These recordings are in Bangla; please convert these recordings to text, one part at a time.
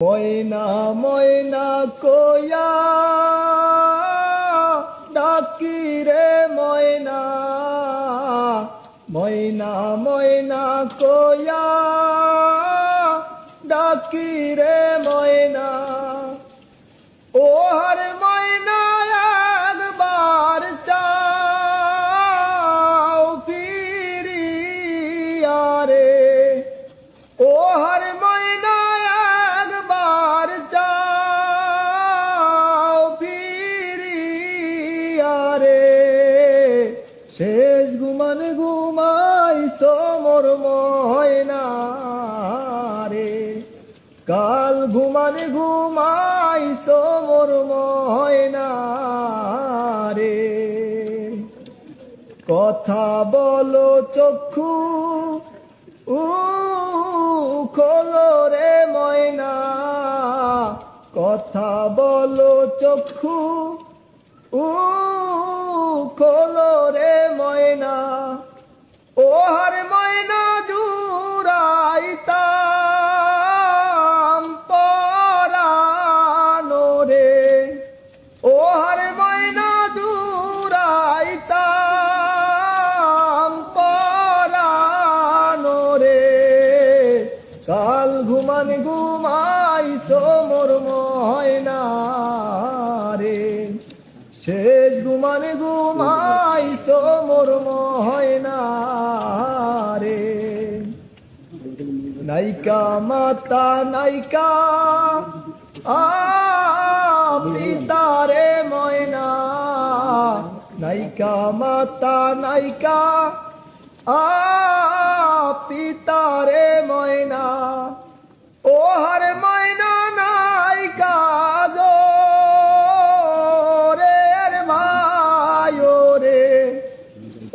ময়না ময়না কয়া ডাকি রে ময়না ময়না ময়না কয়া ডাকি রে ময়না ও হর ময়না একবার চাও ফিরিয়া রে ও হর ময়না একবার চাও ফিরিয়া রে শেষ ঘুমান ঘুমাইছো মোর ময়না রে কাল ঘুমান ঘুমাইছো মোর ময়না রে কথা বলো চক্ষু খোলো রে ময়না কথা বলো চক্ষু খোলো রে ময়না ও হর ময়না জুড়াইতাম পরানো রে ও হর ময়না জুড়াইতাম পরানো রে কাল ঘুমান ঘুমাইছো মোর ময়না রে শেষ ঘুমান ঘুমাইছো মোর ময়না রে নাইকা মাতা নাইকা পিতা রে ময়না নাইকা মাতা নাইকা পিতা রে ময়না ও হর ময়না নাইকা গো রে মায়ো রে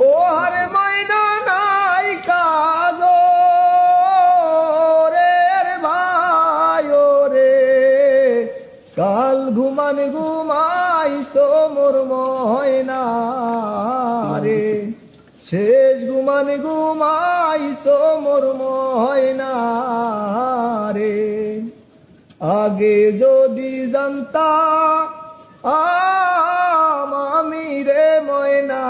ও হর ময়না নাইকা গো রে মায়ো রে কাল ঘুমান ঘুমাইছো মোর ময়না রে শেষ ঘুমান ঘুমাইছো মোর ময়না রে আগে যদি জানতা আমি রে ময়না।